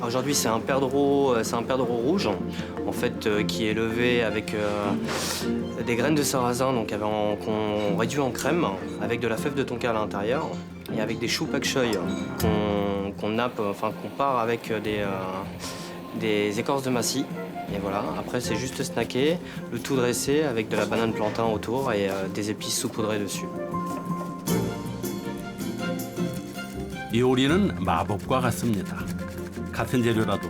Aujourd'hui, c'est un perdreau rouge, en fait, qui est élevé avec des graines de sarrasin, donc qu'on réduit en crème, avec de la fève de tonka à l'intérieur, et avec des choux pak choy qu'on nappe, enfin qu'on part avec des écorces de massis. Et voilà, après c'est juste snacké, le tout dressé avec de la banane plantain autour et des épices saupoudrées dessus. 이 요리는 마법과 같습니다. 같은 재료라도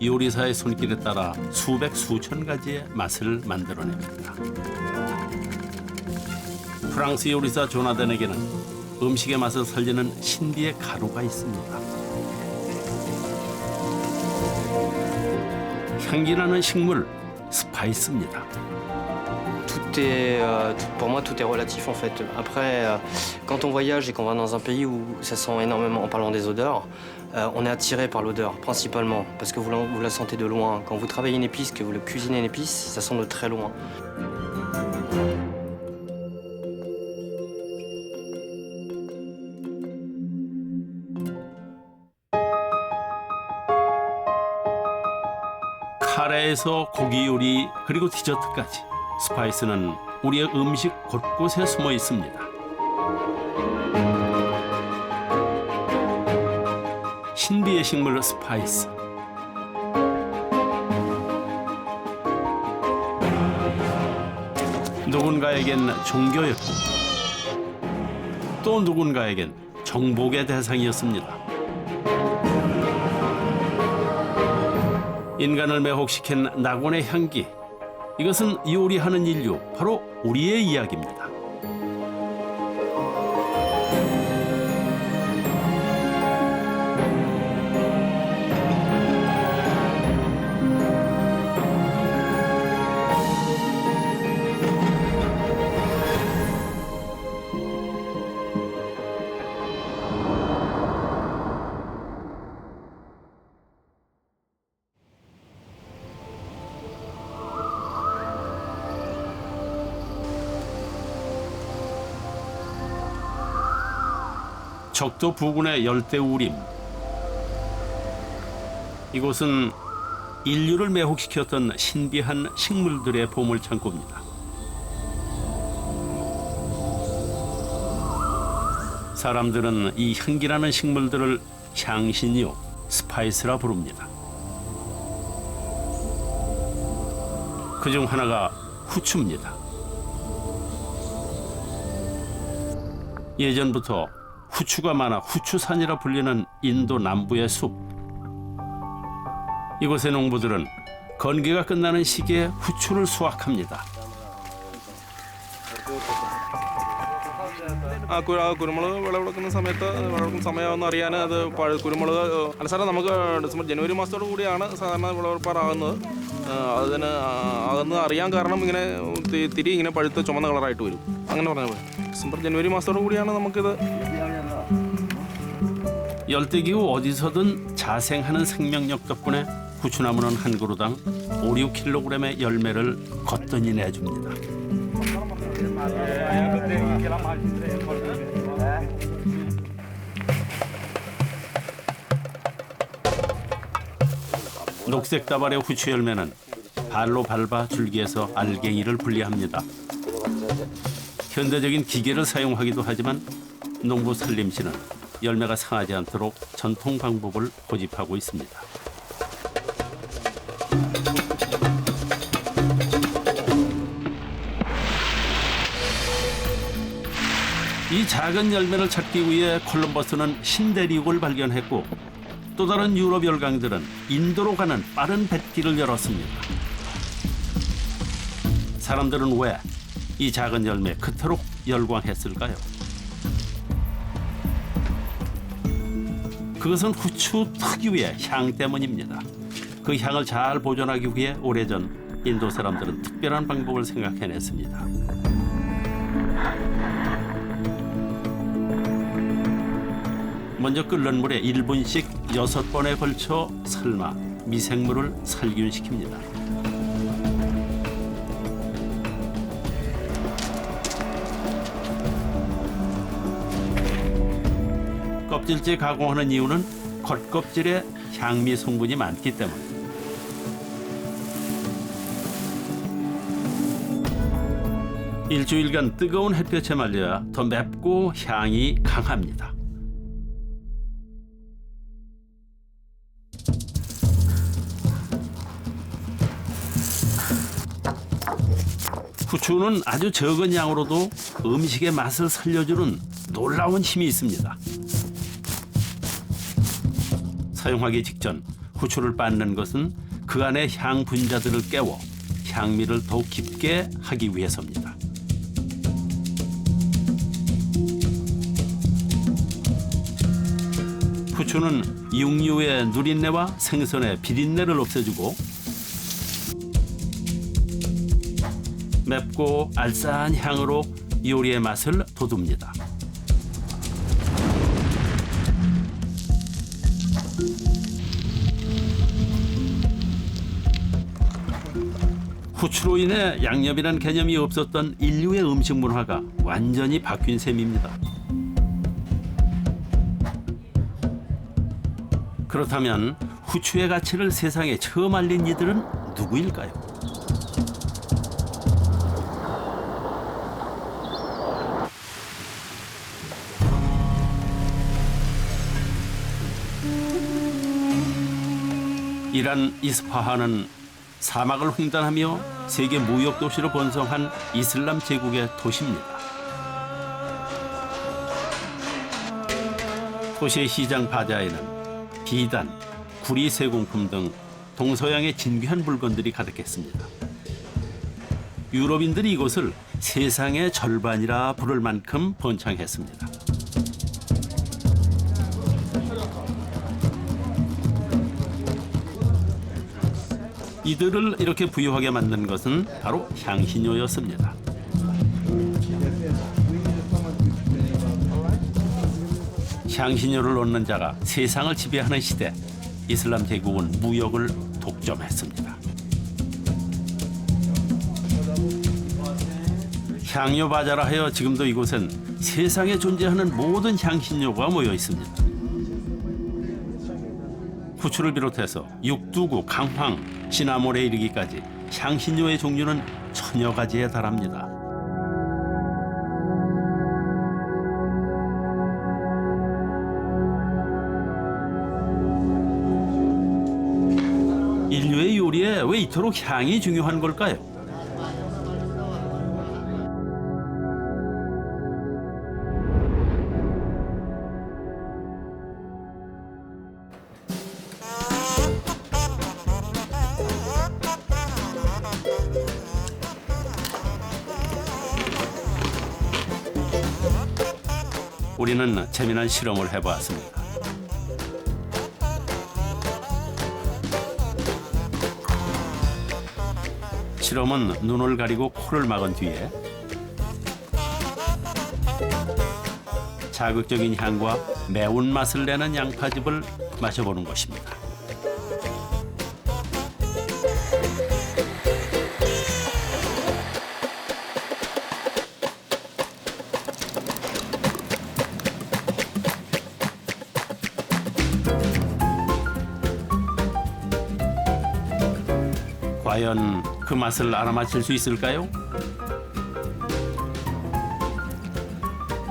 요리사의 손길에 따라 수백 수천 가지의 맛을 만들어냅니다. 프랑스 요리사 조나단에게는 음식의 맛을 살리는 신비의 가루가 있습니다. 향기나는 식물 스파이스입니다. Pour moi, tout est relatif en fait. Après, quand on voyage et qu'on va dans un pays où ça sent énormément, en parlant des odeurs, on est attiré par l'odeur principalement parce que vous la sentez de loin. Quand vous travaillez une épice, que vous le cuisinez une épice, ça sent de très loin. 카레에서 고기 요리 그리고 디저트까지 스파이스는 우리의 음식 곳곳에 숨어 있습니다. 신비의 식물 스파이스. 누군가에겐 종교였고 또 누군가에겐 정복의 대상이었습니다. 인간을 매혹시킨 낙원의 향기. 이것은 요리하는 인류, 바로 우리의 이야기입니다. 적도 부근의 열대우림. 이곳은 인류를 매혹시켰던 신비한 식물들의 보물창고입니다. 사람들은 이 향기나는 식물들을 향신료, 스파이스라 부릅니다. 그중 하나가 후추입니다. 예전부터 후추가 많아 후추산이라 불리는 인도 남부의 숲. 이곳의 농부들은 건기가 끝나는 시기에 후추를 수확합니다. കുരുമുളക് വിളവെടുക്കുന്ന സമയമെന്ന് അറിയാൻ അത് കുരുമുളക് അനുസരണം നമുക്ക് ഡിസംബർ ജനുവരി മാസത്തോടു കൂടിയാണ് സാധാരണ വിളവെടുപ്പാറാകുന്നത്. അതിന് ആകുന്നത് അറിയാൻ കാരണം ഇങ്ങനെ തിരി ഇങ്ങനെ പഴുത്ത് ചുമന്ന കളറായിട്ട് വരും. അങ്ങനെ പറഞ്ഞാൽ മതി. ഡിസംബർ ജനുവരി 마스터로 കൂടിയാണ് നമുക്കിത്. 열대기후 어디서든 자생하는 생명력 덕분에 후추나무는 한 그루당 5-6kg의 열매를 거뜬히 내줍니다. 녹색 다발의 후추 열매는 발로 밟아 줄기에서 알갱이를 분리합니다. 현대적인 기계를 사용하기도 하지만 농부 설림 씨는 열매가 상하지 않도록 전통 방법을 고집하고 있습니다. 이 작은 열매를 찾기 위해 콜럼버스는 신대륙을 발견했고 또 다른 유럽 열강들은 인도로 가는 빠른 뱃길을 열었습니다. 사람들은 왜 이 작은 열매에 그토록 열광했을까요? 그것은 후추 특유의 향 때문입니다. 그 향을 잘 보존하기 위해 오래전 인도 사람들은 특별한 방법을 생각해냈습니다. 먼저 끓는 물에 1분씩 6번에 걸쳐 삶아 미생물을 살균시킵니다. 껍질째 가공하는 이유는 겉껍질에 향미 성분이 많기 때문. 일주일간 뜨거운 햇볕에 말려야 더 맵고 향이 강합니다. 후추는 아주 적은 양으로도 음식의 맛을 살려주는 놀라운 힘이 있습니다. 사용하기 직전 후추를 빻는 것은 그 안의 향 분자들을 깨워 향미를 더욱 깊게 하기 위해서입니다. 후추는 육류의 누린내와 생선의 비린내를 없애주고 맵고 알싸한 향으로 요리의 맛을 돋웁니다. 후추로 인해 양념이란 개념이 없었던 인류의 음식 문화가 완전히 바뀐 셈입니다. 그렇다면 후추의 가치를 세상에 처음 알린 이들은 누구일까요? 이란 이스파한은 사막을 횡단하며 세계 무역 도시로 번성한 이슬람 제국의 도시입니다. 도시의 시장 바자에는 비단, 구리 세공품 등 동서양의 진귀한 물건들이 가득했습니다. 유럽인들이 이곳을 세상의 절반이라 부를 만큼 번창했습니다. 이들을 이렇게 부유하게 만든 것은 바로 향신료였습니다. 향신료를 얻는 자가 세상을 지배하는 시대, 이슬람 제국은 무역을 독점했습니다. 향료 바자라 하여 지금도 이곳엔 세상에 존재하는 모든 향신료가 모여 있습니다. 후추를 비롯해서 육두구, 강황, 시나몬에 이르기까지 향신료의 종류는 천여 가지에 달합니다. 인류의 요리에 왜 이토록 향이 중요한 걸까요? 우리는 재미난 실험을 해보았습니다. 실험은 눈을 가리고 코를 막은 뒤에 자극적인 향과 매운맛을 내는 양파즙을 마셔보는 것입니다. 과연 그 맛을 알아맞힐 수 있을까요?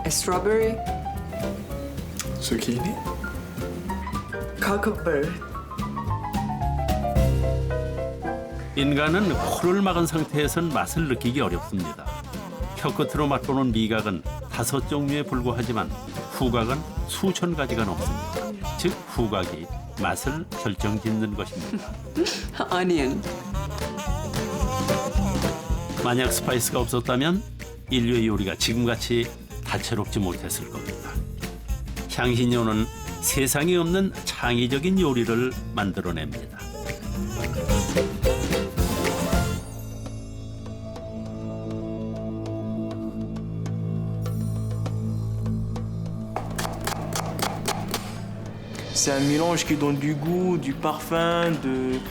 Strawberry, zucchini, cucumber. 인간은 코를 막은 상태에선 맛을 느끼기 어렵습니다. 혀끝으로 맛보는 미각은 5종류에 불과하지만 후각은 수천 가지가 넘습니다. 즉 후각이 맛을 결정짓는 것입니다. Onion. 만약 스파이스가 없었다면 인류의 요리가 지금같이 다채롭지 못했을 겁니다. 향신료는 세상에 없는 창의적인 요리를 만들어냅니다. C'est un mélange qui donne du goût, du parfum, de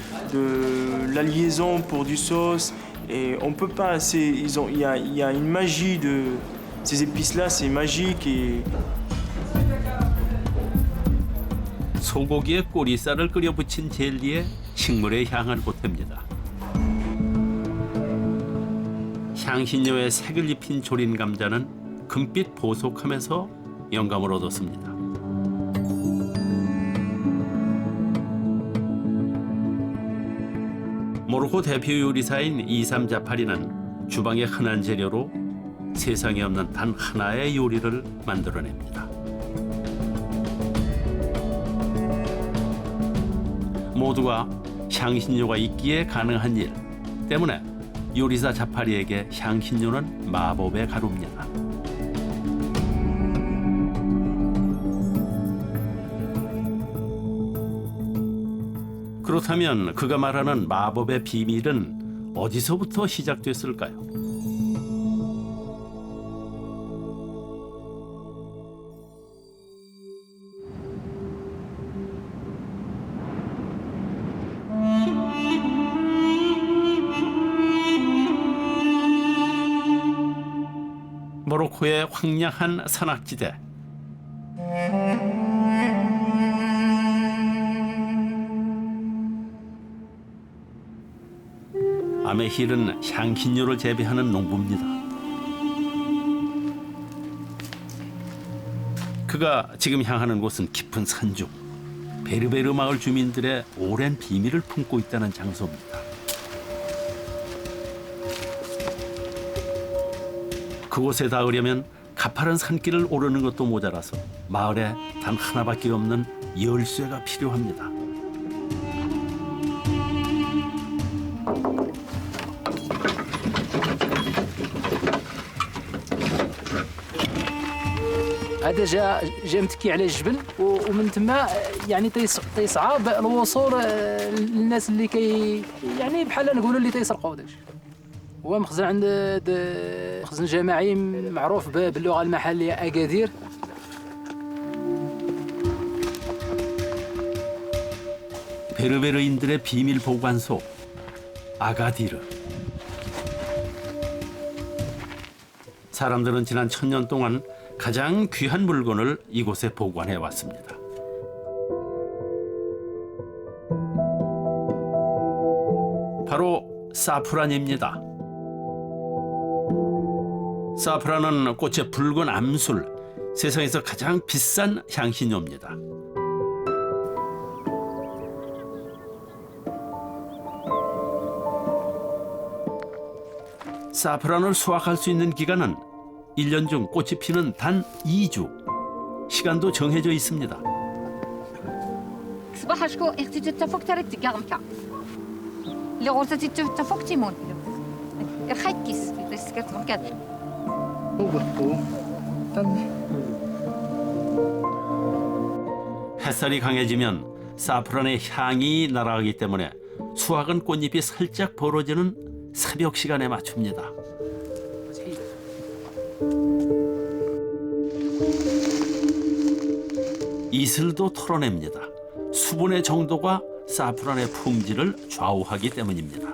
la liaison pour du sauce. Et on peut pas, il y a une magie de ces épices-là, c'est magique et 소고기에 꼬리살을 끓여 붙인 젤리에 식물의 향을 보탭니다. 향신료에 색을 입힌 조린 감자는 금빛 보속하면서 영감을 얻었습니다. 모로코 대표 요리사인 이삼 자파리는 주방의 흔한 재료로 세상에 없는 단 하나의 요리를 만들어냅니다. 모두가 향신료가 있기에 가능한 일 때문에 요리사 자파리에게 향신료는 마법의 가루입니다. 그렇다면 그가 말하는 마법의 비밀은 어디서부터 시작됐을까요? 모로코의 황량한 산악지대. 아메힐은 향신료를 재배하는 농부입니다. 그가 지금 향하는 곳은 깊은 산중. 베르베르 마을 주민들의 오랜 비밀을 품고 있다는 장소입니다. 그곳에 닿으려면 가파른 산길을 오르는 것도 모자라서 마을에 단 하나밖에 없는 열쇠가 필요합니다. هذا جا متكي على الجبل ومن تما يعني تيصعب الوصول للناس اللي يعني بحال نقولوا اللي تيسرقوا داكشي. هو مخزن عند مخزن جماعي معروف باللغه المحليه اكادير. 베르베르인들의 비밀 보관소 아가디르. 사람들은 지난 1000년 동안 가장 귀한 물건을 이곳에 보관해 왔습니다. 바로 사프란입니다. 사프란은 꽃의 붉은 암술, 세상에서 가장 비싼 향신료입니다. 사프란을 수확할 수 있는 기간은 1년 중 꽃이 피는 단 2주. 시간도 정해져 있습니다. صباح شكو اختي تتفوق ترى تقامك اللي غورتي تتفوق تيمون الخيكيس تسكت مكان 햇살이 강해지면 사프란의 향이 날아가기 때문에 수확은 꽃잎이 살짝 벌어지는 새벽 시간에 맞춥니다. 이슬도 털어냅니다. 수분의 정도가 사프란의 품질을 좌우하기 때문입니다.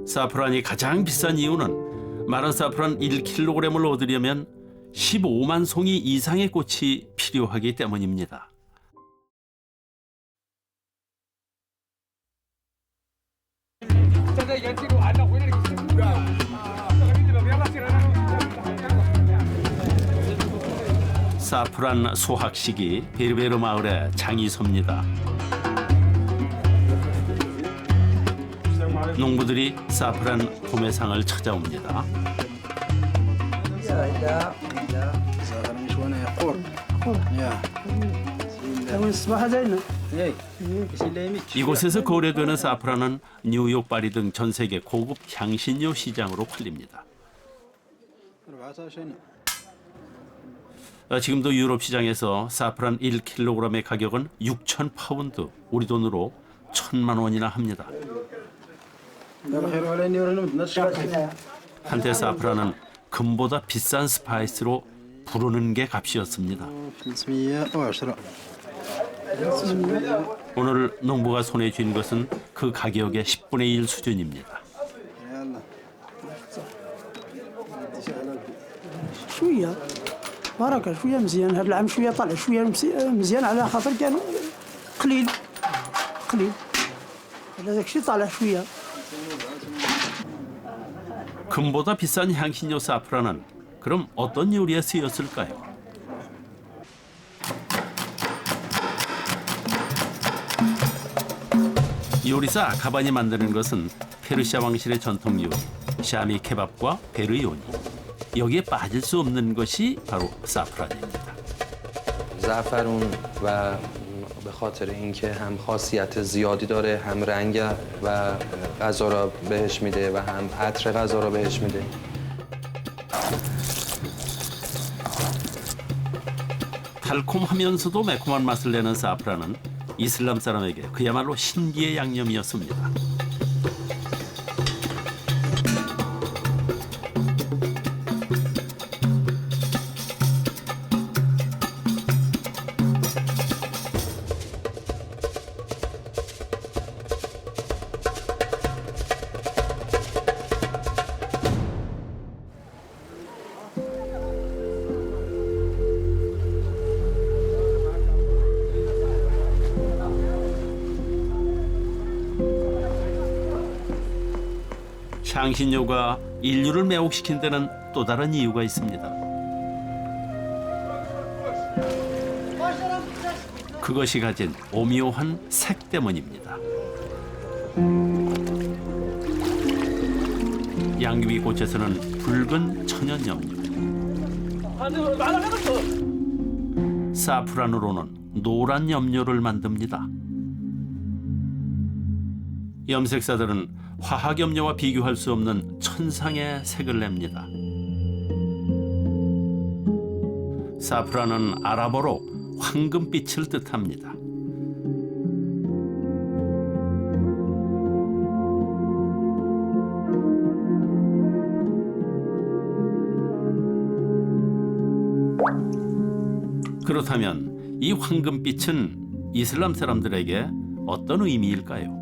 사프란이 가장 비싼 이유는 마른 사프란 1kg을 얻으려면 15만 송이 이상의 꽃이 필요하기 때문입니다. 사프란 수확식이 베르베르 마을의 장이섭니다. 농부들이 사프란 도매상을 찾아옵니다. 이곳에서 거래되는 사프란은 뉴욕, 파리 등 전 세계 고급 향신료 시장으로 팔립니다. 지금도 유럽 시장에서 사프란 1kg의 가격은 6,000파운드, 우리 돈으로 1,000만 원이나 합니다. 한때 사프란은 금보다 비싼 스파이스로 부르는 게 값이었습니다. 오늘 농부가 손에 쥔 것은 그 가격의 10분의 1 수준입니다. بركة شوية مزيان. هذا العام شوية طلع شوية مزيان على خاطر كان قليل. هذاك الشيء طالع شوية. 금보다 비싼 향신료 사프란은 그럼 어떤 요리에 쓰였을까요? 요리사 가반이 만드는 것은 페르시아 왕실의 전통 요리 샤미 케밥과 베르요니. 여기에 빠질 수 없는 것이 바로 사프란입니다. زعفرون و به خاطر اینکه هم خاصیت زیادی داره هم رنگ و غذا را بهش میده و هم عطر غذا را بهش میده. 달콤하면서도 매콤한 맛을 내는 사프란은 이슬람 사람에게 그야말로 신기의 양념이었습니다. 향신료가 인류를 매혹시킨 데는 또 다른 이유가 있습니다. 그것이 가진 오묘한 색 때문입니다. 양귀비꽃에서는 붉은 천연염료, 사프란으로는 노란 염료를 만듭니다. 염색사들은 화학염료와 비교할 수 없는 천상의 색을 냅니다. 사프란은 아랍어로 황금빛을 뜻합니다. 그렇다면 이 황금빛은 이슬람 사람들에게 어떤 의미일까요?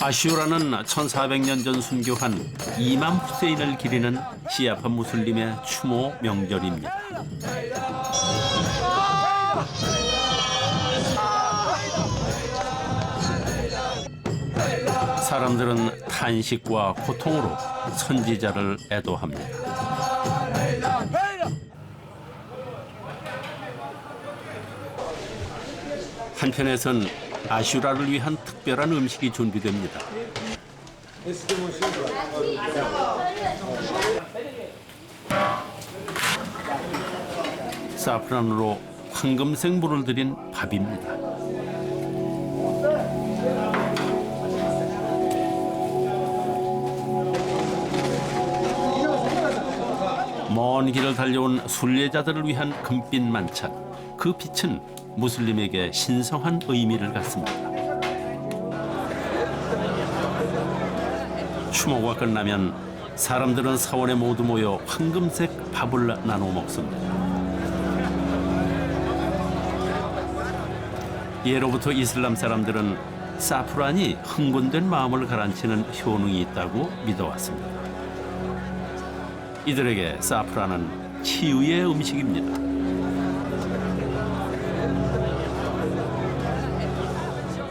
아슈라는 1400년 전 순교한 이맘 후세인을 기리는 시아파 무슬림의 추모 명절입니다. 사람들은 탄식과 고통으로 선지자를 애도합니다. 한편에선 아슈라를 위한 특별한 음식이 준비됩니다. 사프란으로 황금색 물을 들인 밥입니다. 먼 길을 달려온 순례자들을 위한 금빛 만찬. 그 빛은 무슬림에게 신성한 의미를 갖습니다. 추모가 끝나면 사람들은 사원에 모두 모여 황금색 밥을 나눠 먹습니다. 예로부터 이슬람 사람들은 사프란이 흥분된 마음을 가라앉히는 효능이 있다고 믿어왔습니다. 이들에게 사프란은 치유의 음식입니다.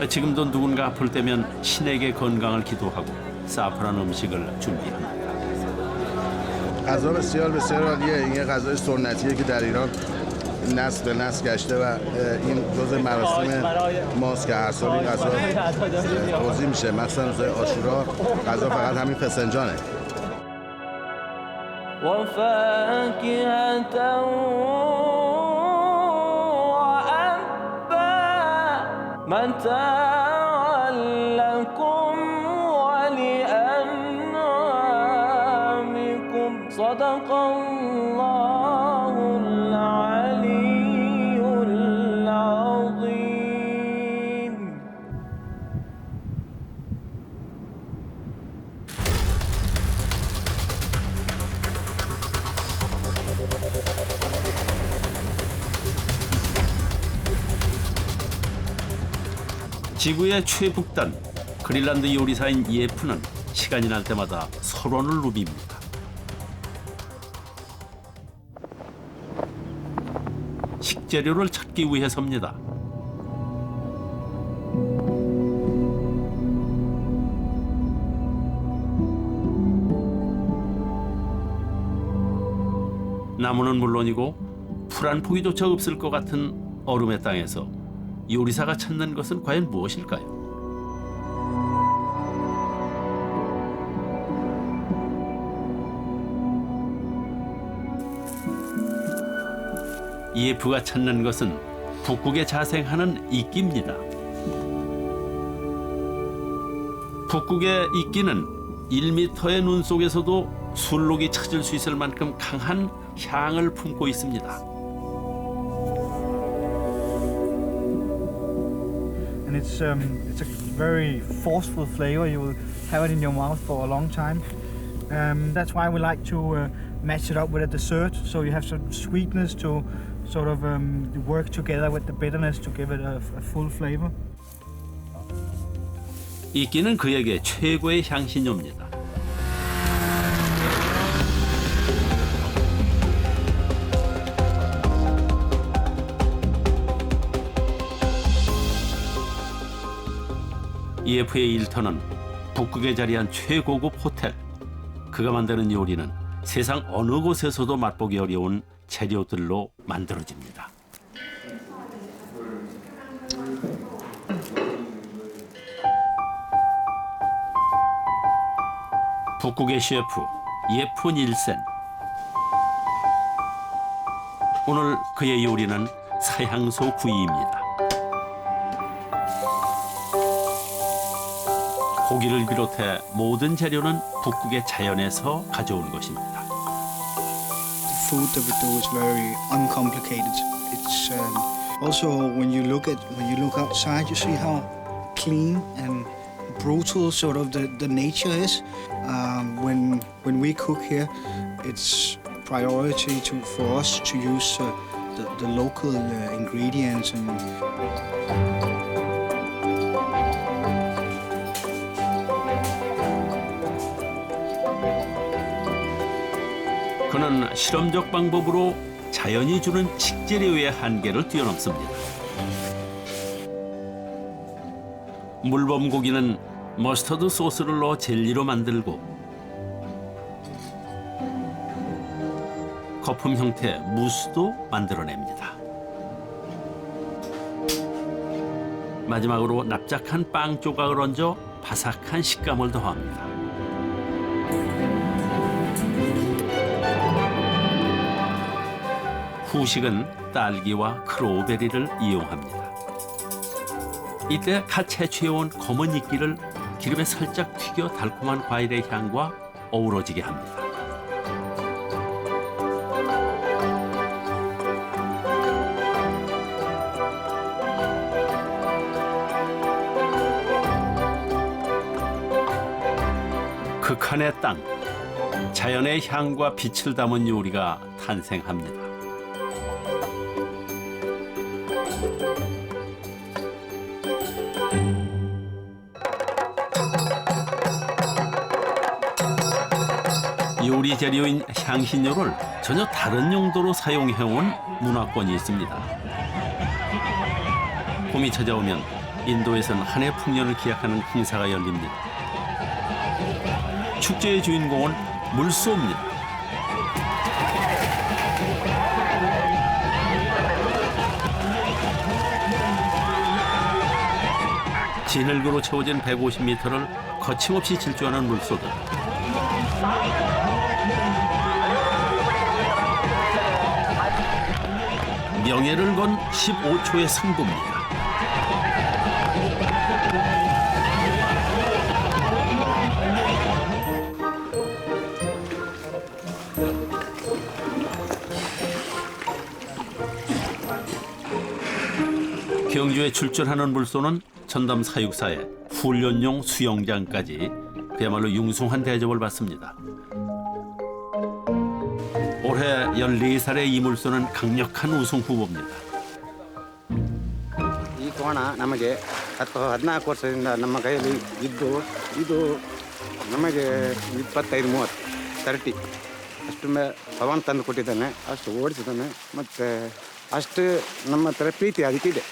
지금도 누군가 아플 때면 신에게 건강을 기도하고 사프란 음식을 준비합니다. غذا بسیار بسیار عالیه. این یه غذای سنتیه که در ایران نسل به نسل گشته و این جزء مراسم ماست که هر سال این غذا توزیع میشه. مخصوصا روزهای عاشورا غذا فقط همین فسنجانه. وفاكهة متاعا لكم ولأنعامكم صدق الله العلي العظيم. 지구의 최북단 그린란드 요리사인 예프는 시간이 날 때마다 설원을 누빕니다. 식재료를 찾기 위해서입니다. 나무는 물론이고 풀 한 포기조차 없을 것 같은 얼음의 땅에서 요리사가 찾는 것은 과연 무엇일까요? 예프가 찾는 것은 북극에 자생하는 이끼입니다. 북극의 이끼는 1m의 눈 속에서도 술록이 찾을 수 있을 만큼 강한 향을 품고 있습니다. And it's a very forceful flavor. You will have it in your mouth for a long time. That's why we like to match it up with a dessert, so you have some sweetness to sort of work together with the bitterness to give it a full flavor. 이끼는 그에게 최고의 향신료입니다. EF의 일터는 북극에 자리한 최고급 호텔. 그가 만드는 요리는 세상 어느 곳에서도 맛보기 어려운 재료들로 만들어집니다. 북극의 셰프 예프 닐센. 오늘 그의 요리는 사향소 구이입니다. 고기를 비롯해 모든 재료는 북극의 자연에서 가져온 것입니다. The food that we do is very uncomplicated. It's also when you look outside, you see how clean and brutal sort of the nature is. When we cook here, it's priority for us to use the local ingredients and. 그는 실험적 방법으로 자연이 주는 식재료의 한계를 뛰어넘습니다. 물범 고기는 머스터드 소스를 넣어 젤리로 만들고 거품 형태의 무스도 만들어냅니다. 마지막으로 납작한 빵 조각을 얹어 바삭한 식감을 더합니다. 후식은 딸기와 크로우베리를 이용합니다. 이때 갓 채취해온 검은 이끼를 기름에 살짝 튀겨 달콤한 과일의 향과 어우러지게 합니다. 극한의 땅, 자연의 향과 빛을 담은 요리가 탄생합니다. 요리 재료인 향신료를 전혀 다른 용도로 사용해온 문화권이 있습니다. 봄이 찾아오면 인도에서는 한 해 풍년을 기약하는 행사가 열립니다. 축제의 주인공은 물소입니다. 진흙으로 채워진 150m를 거침없이 질주하는 물소들. 명예를 건 15초의 승부입니다. 경주에 출전하는 물소는 전담 사육사에 훈련용 수영장까지 그야말로 융숭한 대접을 받습니다. 올해 14살의 이 물소는 강력한 우승 후보입니다. 이 코나 남에게 14 ವರ್ಷದಿಂದ ನಮ್ಮ ಕೈಯಲ್ಲಿ ಇದ್ದು ಇದು ನಮಗೆ 25-30 ಅಷ್ಟು ಪವನ್ ತಂದು ಕೊಟ್ಟಿದ್ದಾನೆ, ಅಷ್ಟು ಓಡಿಸಿದ್ದಾನೆ, ಮತ್ತು ಅಷ್ಟು ನಮ್ಮ ಹತ್ರ ಪ್ರೀತಿ ಅದಕ್ಕಿದೆ.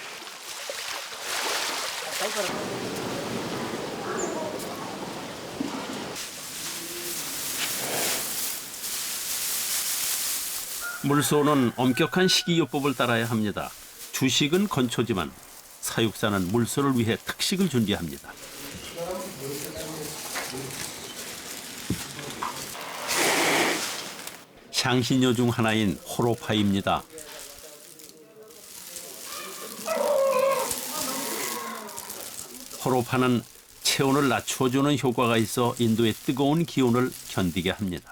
물소는 엄격한 식이요법을 따라야 합니다. 주식은 건초지만 사육사는 물소를 위해 특식을 준비합니다. 향신료 중 하나인 호로파입니다. 호로파는 체온을 낮춰주는 효과가 있어 인도의 뜨거운 기온을 견디게 합니다.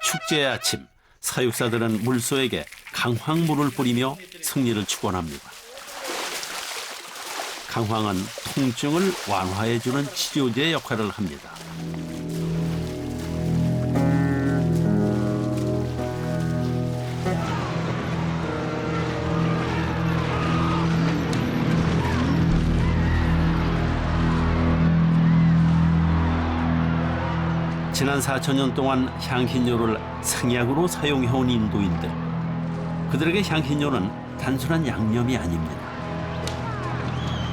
축제의 아침, 사육사들은 물소에게 강황물을 뿌리며 승리를 축원합니다. 강황은 통증을 완화해주는 치료제 역할을 합니다. 지난 4,000년 동안 향신료를 생약으로 사용해온 인도인들. 그들에게 향신료는 단순한 양념이 아닙니다.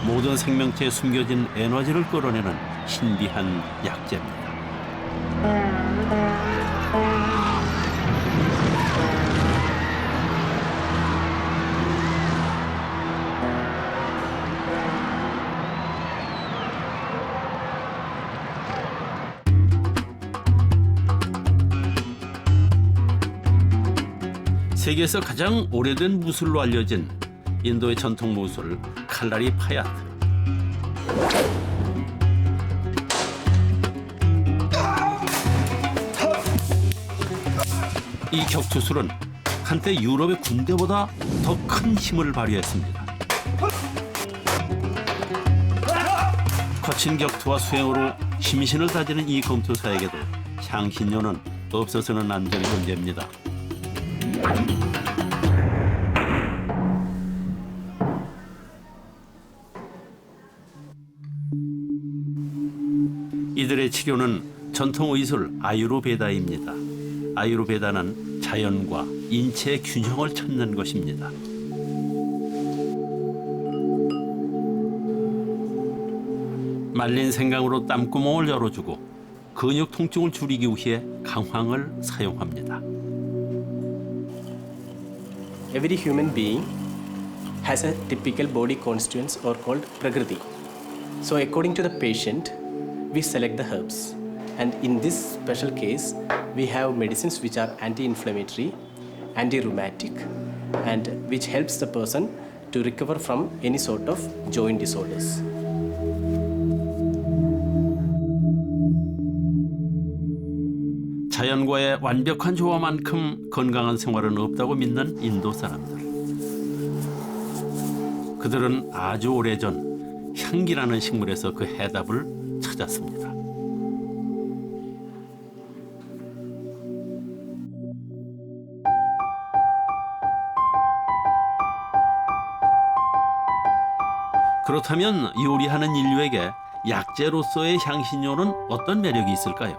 모든 생명체에 숨겨진 에너지를 끌어내는 신비한 약재입니다. 세계에서 가장 오래된 무술로 알려진 인도의 전통 무술 칼라리 파야트. 이 격투술은 한때 유럽의 군대보다 더 큰 힘을 발휘했습니다. 거친 격투와 수행으로 심신을 다지는 이 검투사에게도 향신료는 없어서는 안 될 존재입니다. 이들의 치료는 전통 의술 아유르베다입니다. 아유르베다는 자연과 인체의 균형을 찾는 것입니다. 말린 생강으로 땀구멍을 열어주고 근육 통증을 줄이기 위해 강황을 사용합니다. Every human being has a typical body constituents or called prakriti. So according to the patient, we select the herbs. And in this special case, we have medicines which are anti-inflammatory, anti-rheumatic, and which helps the person to recover from any sort of joint disorders. 자연과의 완벽한 조화만큼 건강한 생활은 없다고 믿는 인도 사람들. 그들은 아주 오래전 향기라는 식물에서 그 해답을 찾았습니다. 그렇다면 요리하는 인류에게 약재로서의 향신료는 어떤 매력이 있을까요?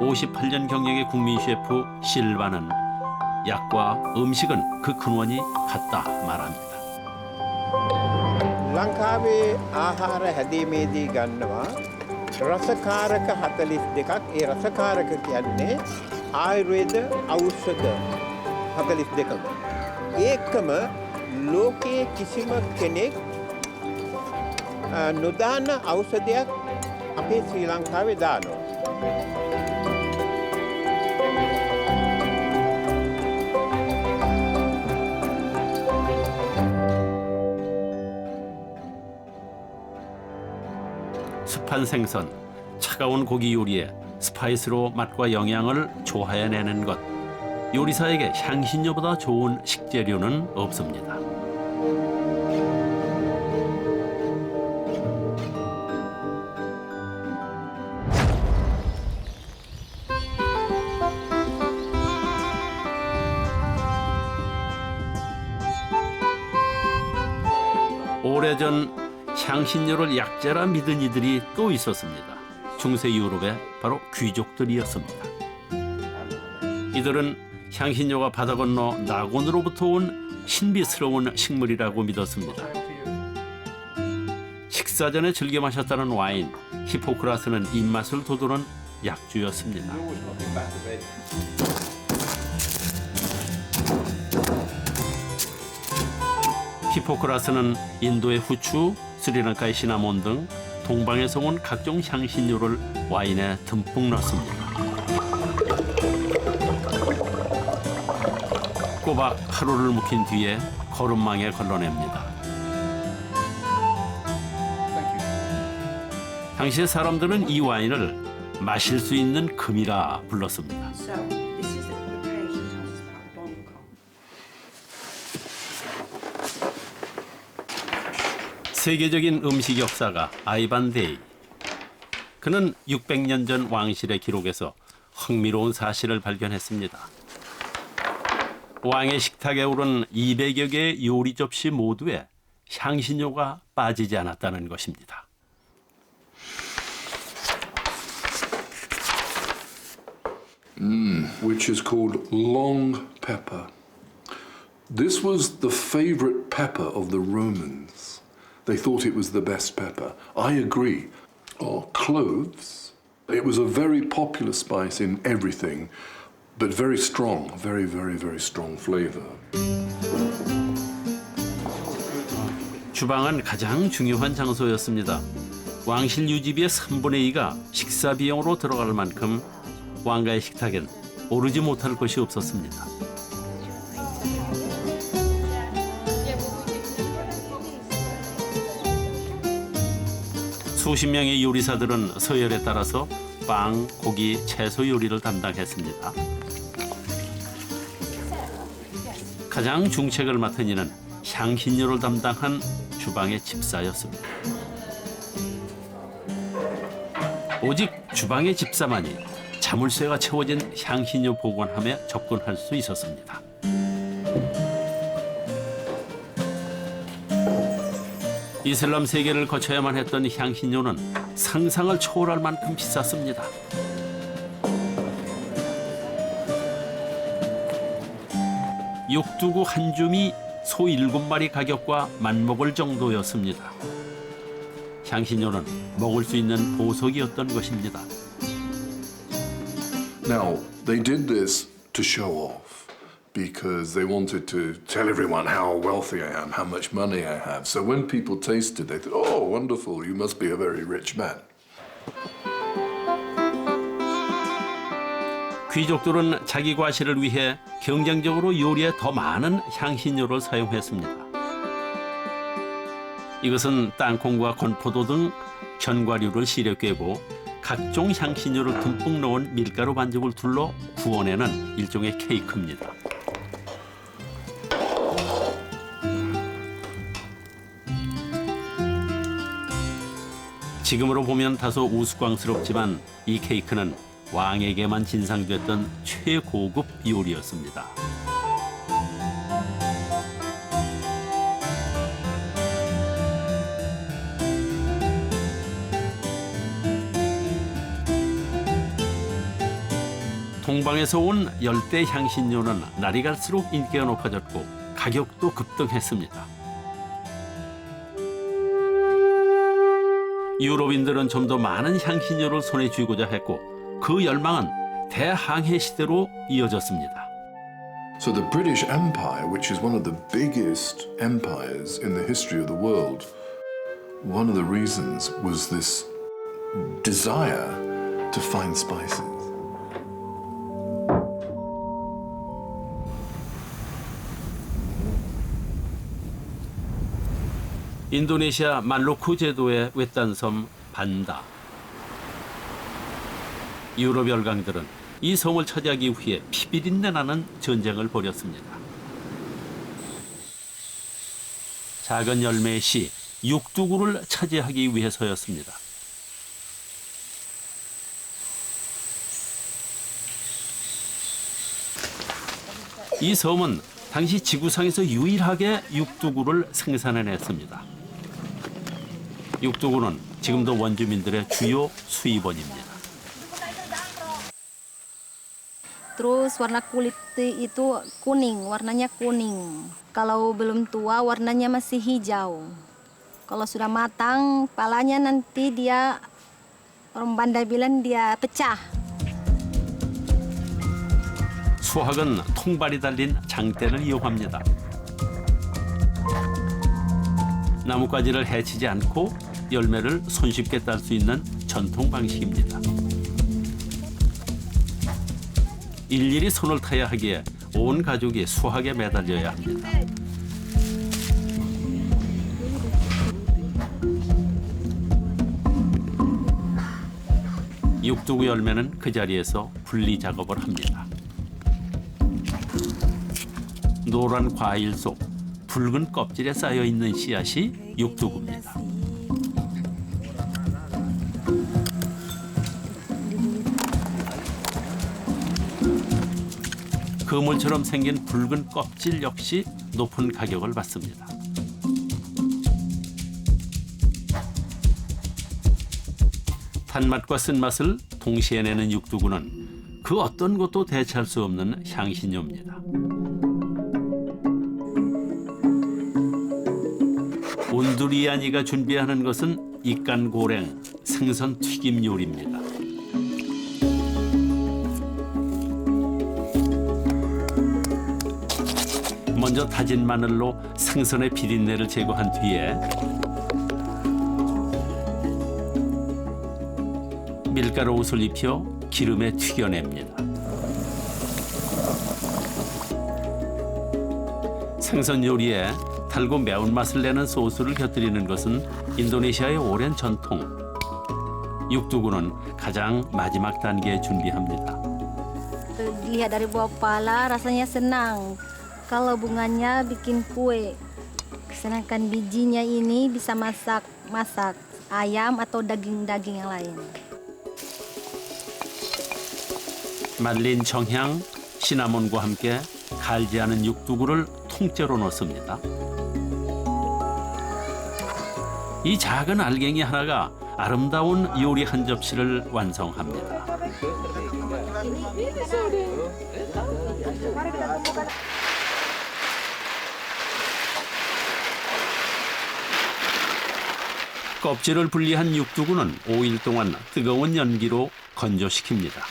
58년 경력의 국민 셰프 실바는 약과 음식은 그 근원이 같다 말합니다. ලංකාවේ ආහාර හැදීමේදී ගන්නවා රසකාරක 42ක්. ඒ රසකාරක කියන්නේ ආයුර්වේද ඖෂධ 42ම. ඒකම ලෝකයේ කිසිම කෙනෙක් නොදාන ඖෂධයක් අපේ ශ්‍රී ලංකාවේ දානවා. 습한 생선, 차가운 고기 요리에 스파이스로 맛과 영양을 조화해내는 것. 요리사에게 향신료보다 좋은 식재료는 없습니다. 오래전 향신료를 약재라 믿은 이들이 또 있었습니다. 중세 유럽의 바로 귀족들이었습니다. 이들은 향신료가 바다 건너 낙원으로부터 온 신비스러운 식물이라고 믿었습니다. 식사 전에 즐겨 마셨다는 와인, 히포크라스는 입맛을 돋우는 약주였습니다. 히포크라스는 인도의 후추, 스리랑카의 시나몬 등 동방에서 온 각종 향신료를 와인에 듬뿍 넣습니다. 꼬박 하루를 묵힌 뒤에 거름망에 걸러냅니다. 당시의 사람들은 이 와인을 마실 수 있는 금이라 불렀습니다. 세계적인 음식 역사가 아이반 데이. 그는 600년 전 왕실의 기록에서 흥미로운 사실을 발견했습니다. 왕의 식탁에 오른 200여 개의 요리 접시 모두에 향신료가 빠지지 않았다는 것입니다. Which is called long pepper. This was the favorite pepper of the Romans. They thought it was the best pepper. I agree. Or cloves. It was a very popular spice in everything, but very strong, very, very, very strong flavor. 주방은 가장 중요한 장소였습니다. 왕실 유지비의 3분의 2가 식사 비용으로 들어갈 만큼 왕가의 식탁엔 오르지 못할 것이 없었습니다. 수십 명의 요리사들은 서열에 따라서 빵, 고기, 채소 요리를 담당했습니다. 가장 중책을 맡은 이는 향신료를 담당한 주방의 집사였습니다. 오직 주방의 집사만이 자물쇠가 채워진 향신료 보관함에 접근할 수 있었습니다. 이슬람 세계를 거쳐야만 했던 향신료는 상상을 초월할 만큼 비쌌습니다. 육두구 한 줌이 소 7마리 가격과 맞먹을 정도였습니다. 향신료는 먹을 수 있는 보석이었던 것입니다. Now, they did this to show off because they wanted to tell everyone how wealthy I am, how much money I have. So when people tasted, they thought, oh, wonderful, you must be a very rich man. 귀족들은 자기 과시를 위해 경쟁적으로 요리에 더 많은 향신료를 사용했습니다. 이것은 땅콩과 건포도 등 견과류를 시래 꿰고 각종 향신료를 듬뿍 넣은 밀가루 반죽을 둘러 구워내는 일종의 케이크입니다. 지금으로 보면 다소 우스꽝스럽지만 이 케이크는 왕에게만 진상됐던 최고급 요리였습니다. 동방에서 온 열대 향신료는 날이 갈수록 인기가 높아졌고 가격도 급등했습니다. 유럽인들은 좀 더 많은 향신료를 손에 쥐고자 했고 그 열망은 대항해 시대로 이어졌습니다. So the British Empire, which is one of the biggest empires in the history of the world, one of the reasons was this desire to find spices. 인도네시아 말루쿠 제도의 외딴 섬 반다. 유럽 열강들은 이 섬을 차지하기 위해 피비린내 나는 전쟁을 벌였습니다. 작은 열매의 씨, 육두구를 차지하기 위해서였습니다. 이 섬은 당시 지구상에서 유일하게 육두구를 생산해냈습니다. 육두구는 지금도 원주민들의 주요 수입원입니다. Terus warna kulit itu kuning, warnanya kuning. Kalau belum tua warnanya masih hijau. Kalau sudah matang, palanya nanti dia orang Banda bilang dia pecah. 수확은 통발이 달린 장대를 이용합니다. 나뭇가지를 해치지 않고 열매를 손쉽게 딸 수 있는 전통 방식입니다. 일일이 손을 타야 하기에 온 가족이 수확에 매달려야 합니다. 육두구 열매는 그 자리에서 분리 작업을 합니다. 노란 과일 속 붉은 껍질에 쌓여 있는 씨앗이 육두구입니다. 그물처럼 생긴 붉은 껍질 역시 높은 가격을 받습니다. 단맛과 쓴맛을 동시에 내는 육두구는 그 어떤 것도 대체할 수 없는 향신료입니다. 온두리아니가 준비하는 것은 익간고랭, 생선 튀김 요리입니다. 먼저 다진 마늘로 생선의 비린내를 제거한 뒤에 밀가루 옷을 입혀 기름에 튀겨냅니다. 생선 요리에 달고 매운맛을 내는 소스를 곁들이는 것은 인도네시아의 오랜 전통. 육두구는 가장 마지막 단계에 준비합니다. Dilihat dari buah pala rasanya senang. Kalau bunganya bikin kue. Sedangkan bijinya ini bisa masak ayam atau daging-daging yang lain. 말린 정향, 시나몬과 함께 갈지 않은 육두구를 통째로 넣습니다. 이 작은 알갱이 하나가 아름다운 요리 한 접시를 완성합니다. 껍질을 분리한 육두구는 5일 동안 뜨거운 연기로 건조시킵니다.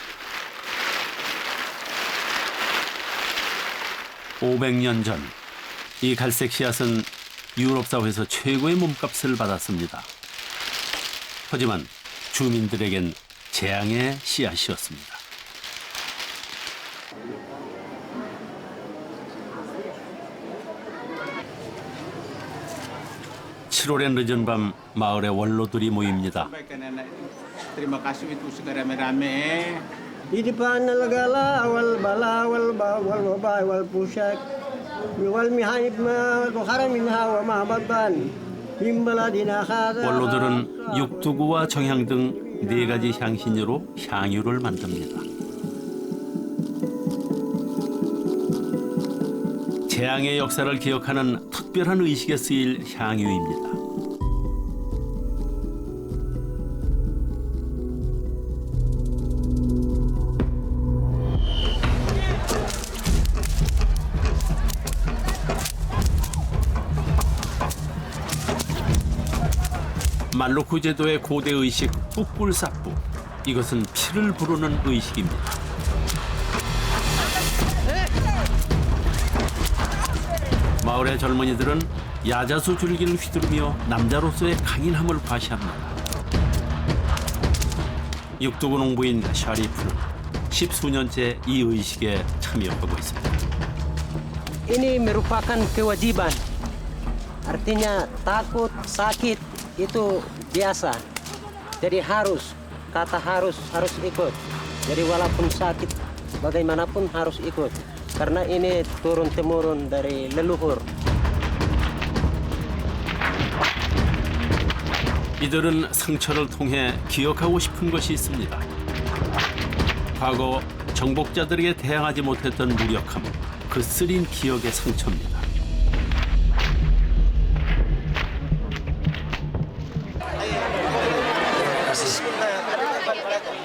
500년 전, 이 갈색 씨앗은 유럽 사회에서 최고의 몸값을 받았습니다. 하지만 주민들에겐 재앙의 씨앗이었습니다. 7월의 늦은 밤 마을의 원로들이 모입니다. Terima kasih itu segera rame-rame. Di depan al-gala wal bala wal wabah wal pusak wal mihanib ma tukhara minha wa ma baddan min baladina hadha. 원로들은 육두구와 정향 등 4가지 향신료로 향유를 만듭니다. 재앙의 역사를 기억하는 특별한 의식에 쓰일 향유입니다. 말루쿠 제도의 고대 의식 뿔뿔사뿌. 이것은 피를 부르는 의식입니다. 마을의 젊은이들은 야자수 줄기를 휘두르며 남자로서의 강인함을 과시합니다. 육두구 농부인 샤리프는 10수년째 이 의식에 참여하고 있습니다. Ini merupakan kewajiban. Artinya takut, sakit itu biasa. Jadi kata harus ikut. Jadi walaupun sakit bagaimanapun harus ikut. Karena ini turun-temurun dari leluhur. 이들은 상처를 통해 기억하고 싶은 것이 있습니다. 과거 정복자들에게 대항하지 못했던 무력함, 그 쓰린 기억의 상처입니다.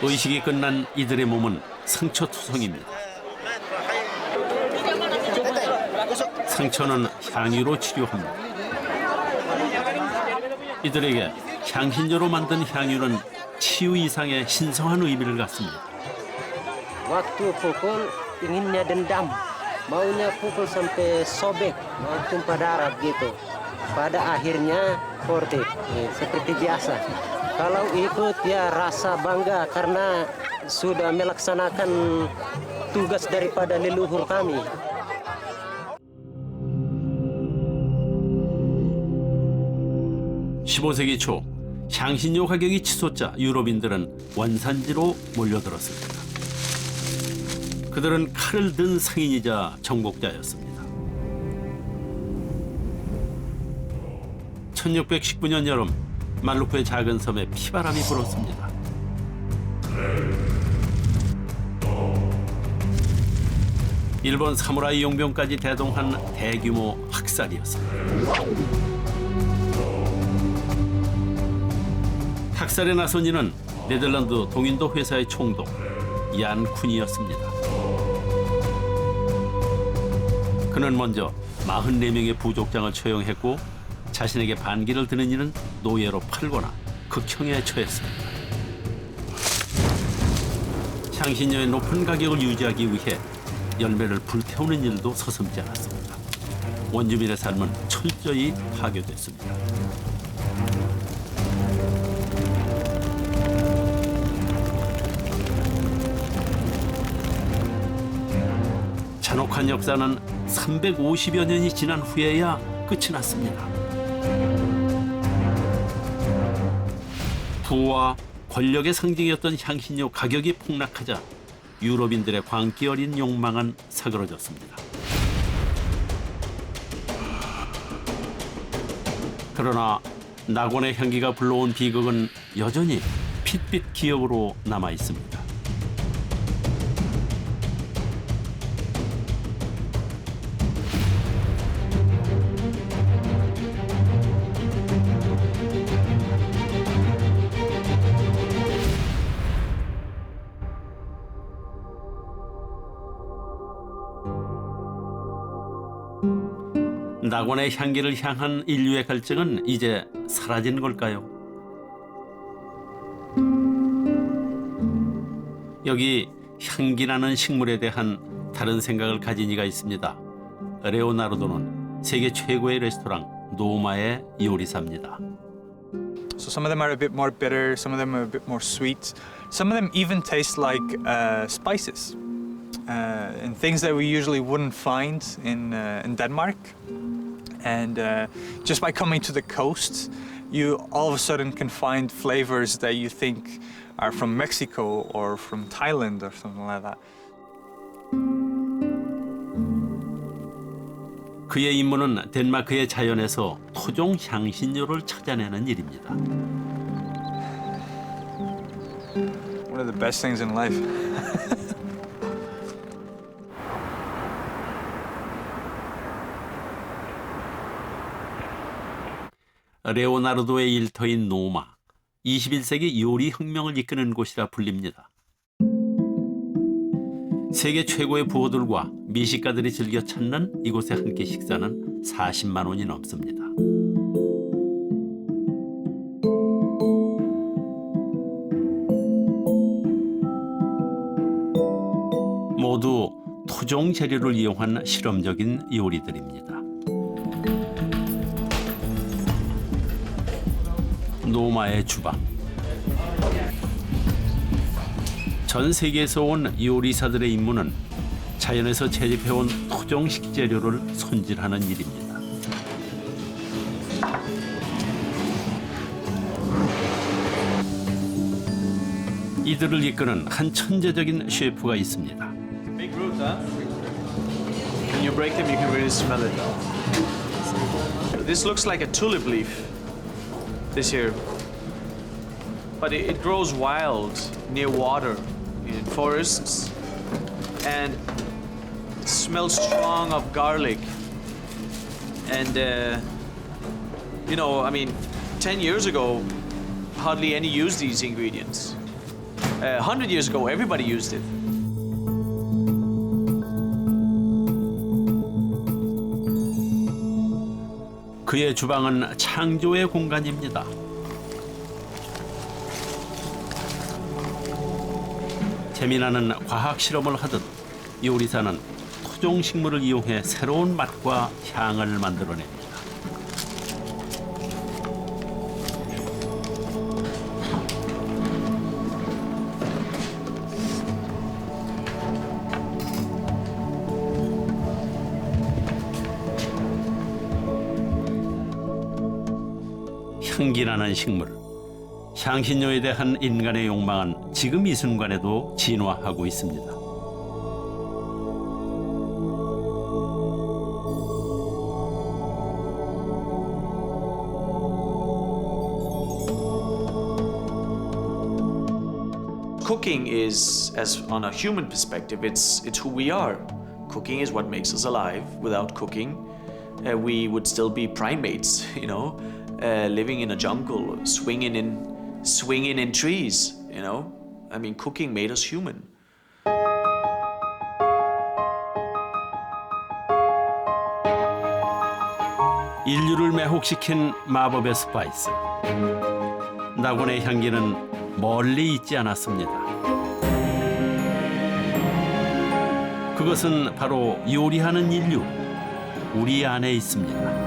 의식이 끝난 이들의 몸은 상처투성입니다. 상처는 향유로 치료합니다. 이들에게 향신료로 만든 향유는 치유 이상의 신성한 의미를 갖습니다. Waktu pukul inginnya dendam, maunya pukul sampai sobek, mau tumpah darah gitu. Pada akhirnya sportif, seperti biasa. Kalau ikut ya rasa bangga karena sudah melaksanakan tugas daripada leluhur kami. 15세기 초 향신료 가격이 치솟자 유럽인들은 원산지로 몰려들었습니다. 그들은 칼을 든 상인이자 정복자였습니다. 1619년 여름 말루크의 작은 섬에 피바람이 불었습니다. 일본 사무라이 용병까지 대동한 대규모 학살이었습니다. 학살에 나선 이는 네덜란드 동인도 회사의 총독 얀 쿤이었습니다. 그는 먼저 44명의 부족장을 처형했고 자신에게 반기를 드는 이는 노예로 팔거나 극형에 처했습니다. 향신료의 높은 가격을 유지하기 위해 열매를 불태우는 일도 서슴지 않았습니다. 원주민의 삶은 철저히 파괴됐습니다. 잔혹한 역사는 350여 년이 지난 후에야 끝이 났습니다. 부와 권력의 상징이었던 향신료 가격이 폭락하자 유럽인들의 광기 어린 욕망은 사그러졌습니다. 그러나 낙원의 향기가 불러온 비극은 여전히 핏빛 기억으로 남아 있습니다. 낙원의 향기를 향한 인류의 갈증은 이제 사라진 걸까요? 여기 향기나는 식물에 대한 다른 생각을 가진 이가 있습니다. 레오나르도는 세계 최고의 레스토랑 노마의 요리사입니다. So some of them are a bit more bitter, some of them are a bit more sweet. Some of them even taste like spices and things that we usually wouldn't find in Denmark. And just by coming to the coast, you all of a sudden can find flavors that you think are from Mexico or from Thailand or something like that. 그의 임무는 덴마크의 자연에서 토종 향신료를 찾아내는 일입니다. One of the best things in life. 레오나르도의 일터인 노마, 21세기 요리 혁명을 이끄는 곳이라 불립니다. 세계 최고의 부호들과 미식가들이 즐겨 찾는 이곳의 한 끼 식사는 40만 원이 넘습니다. 모두 토종 재료를 이용한 실험적인 요리들입니다. 노마의 주방. 전 세계에서 온 요리사들의 임무는 자연에서 채집해온 토종 식재료를 손질하는 일입니다. 이들을 이끄는 한 천재적인 셰프가 있습니다. Big roots, huh? When you break them, you can really smell it. This looks like a tulip leaf. This here, but it grows wild near water in forests, and it smells strong of garlic. And you know, I mean, 10 years ago, hardly any used these ingredients. 100 years ago, everybody used it. 그의 주방은 창조의 공간입니다. 재미나는 과학 실험을 하듯 요리사는 토종 식물을 이용해 새로운 맛과 향을 만들어냅니다. 향기나는 식물. 향신료에 대한 인간의 욕망은 지금 이 순간에도 진화하고 있습니다. Cooking is, as on a human perspective, it's who we are. Cooking is what makes us alive. Without cooking, we would still be primates, you know, living in a jungle, swinging in trees, you know. I mean, cooking made us human. 인류를 매혹시킨 마법의 스파이스. 낙원의 향기는 멀리 있지 않았습니다. 그것은 바로 요리하는 인류, 우리 안에 있습니다.